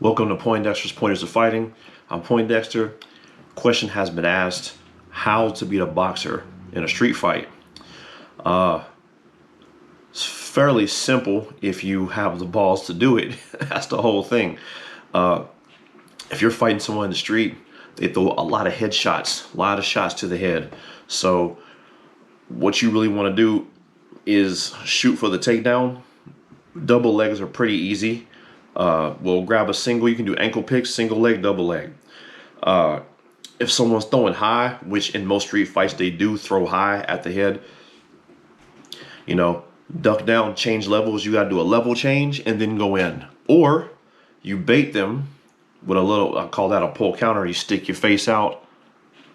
Welcome to Poindexter's Pointers of Fighting. I'm Poindexter. Question has been asked: how to beat a boxer in a street fight? It's fairly simple if you have the balls to do it. That's the whole thing. If you're fighting someone in the street, they throw a lot of headshots, a lot of shots to the head. So what you really want to do is shoot for the takedown. Double legs are pretty easy. We'll grab a single. You can do ankle picks, single leg, double leg. If someone's throwing high, which in most street fights they do throw high at the head, duck down, change levels. You got to do a level change and then go in. Or you bait them with a little, I call that a pull counter. You stick your face out,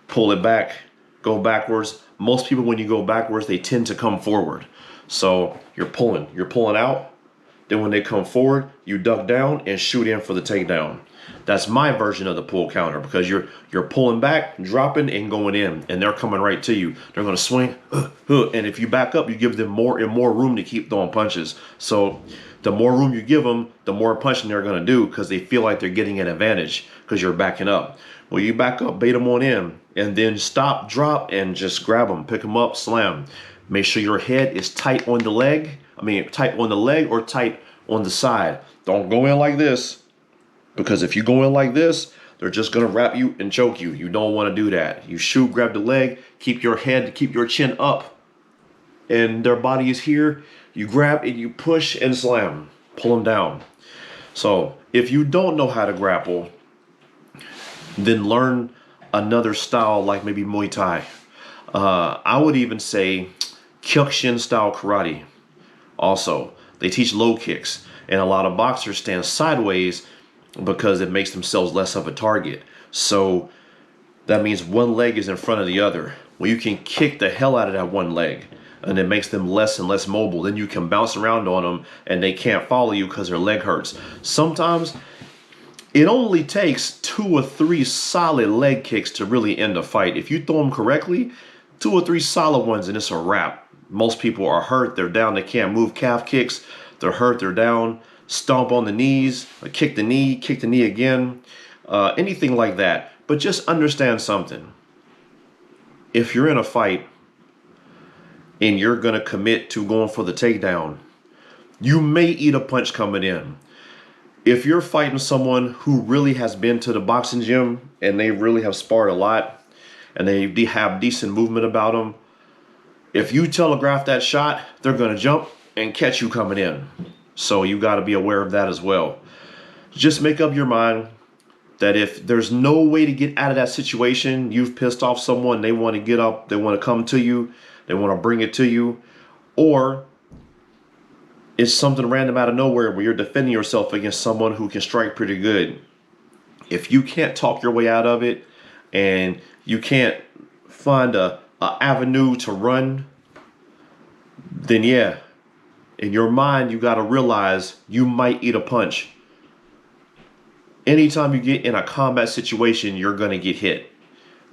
pull it back, go backwards. Most people, when you go backwards, they tend to come forward. So you're pulling out. Then when they come forward, you duck down and shoot in for the takedown. That's my version of the pull counter, because you're pulling back, dropping, and going in, and they're coming right to you. They're going to swing, and if you back up, you give them more and more room to keep throwing punches. So the more room you give them, the more punching they're going to do, because they feel like they're getting an advantage because you're backing up. Well, you back up, bait them on in, and then stop, drop, and just grab them, pick them up, slam. Make sure your head is tight on the leg. Tight on the leg or tight on the side. Don't go in like this, because if you go in like this, they're just going to wrap you and choke you. You don't want to do that. You shoot, grab the leg, keep your head, keep your chin up, and their body is here. You grab and you push and slam. Pull them down. So if you don't know how to grapple, then learn another style like maybe Muay Thai. I would even say Kyokushin style karate. Also, they teach low kicks, and a lot of boxers stand sideways because it makes themselves less of a target. So that means one leg is in front of the other. Well, you can kick the hell out of that one leg, and it makes them less and less mobile. Then you can bounce around on them, and they can't follow you because their leg hurts. Sometimes it only takes 2 or 3 solid leg kicks to really end a fight. If you throw them correctly, 2 or 3 solid ones, and it's a wrap. Most people are hurt. They're down. They can't move. Calf kicks. They're hurt. They're down. Stomp on the knees. Kick the knee again. Anything like that. But just understand something. If you're in a fight and you're going to commit to going for the takedown, you may eat a punch coming in. If you're fighting someone who really has been to the boxing gym and they really have sparred a lot and they have decent movement about them, if you telegraph that shot, they're going to jump and catch you coming in. So you got to be aware of that as well. Just make up your mind that if there's no way to get out of that situation, you've pissed off someone, they want to get up, they want to come to you, they want to bring it to you, or it's something random out of nowhere where you're defending yourself against someone who can strike pretty good. If you can't talk your way out of it and you can't find a avenue to run, then yeah, in your mind you got to realize you might eat a punch. Anytime you get in a combat situation, you're going to get hit.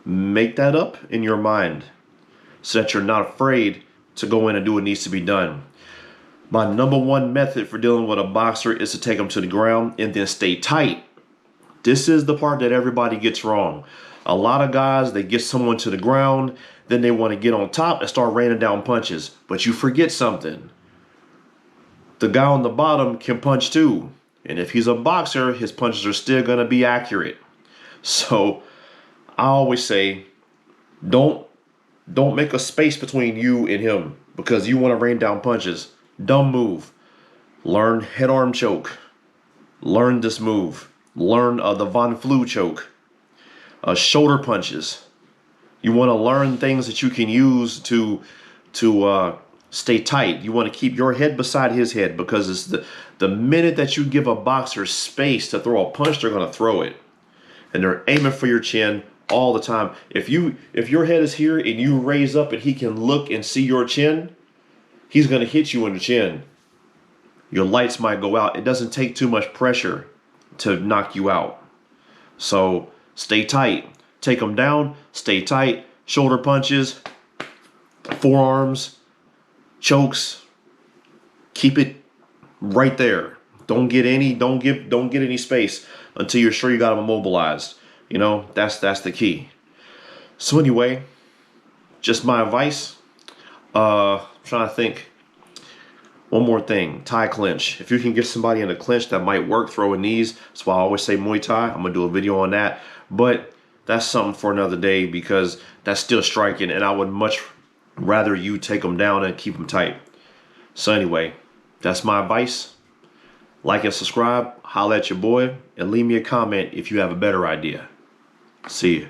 Make that up in your mind so that you're not afraid to go in and do what needs to be done. My number one method for dealing with a boxer is to take them to the ground and then stay tight. This is the part that everybody gets wrong. A lot of guys, they get someone to the ground, then they want to get on top and start raining down punches. But you forget something. The guy on the bottom can punch too. And if he's a boxer, his punches are still going to be accurate. So I always say, don't make a space between you and him because you want to rain down punches. Dumb move. Learn head arm choke. Learn this move. Learn the Von Flue choke. Shoulder punches. You want to learn things that you can use to stay tight. You want to keep your head beside his head, because it's the minute that you give a boxer space to throw a punch, they're going to throw it. And they're aiming for your chin all the time. If your head is here and you raise up and he can look and see your chin, he's going to hit you in the chin. Your lights might go out. It doesn't take too much pressure to knock you out. So stay tight. Take them down. Stay tight. Shoulder punches, forearms, chokes. Keep it right there. Don't get any space. until you're sure you got them immobilized. You know, that's the key. So anyway, just my advice. I'm trying to think. One more thing, Thai clinch. If you can get somebody in a clinch, that might work, throwing knees. That's why I always say Muay Thai. I'm gonna do a video on that. But that's something for another day, because that's still striking, and I would much rather you take them down and keep them tight. So anyway, that's my advice. Like and subscribe, holla at your boy, and leave me a comment if you have a better idea. See ya.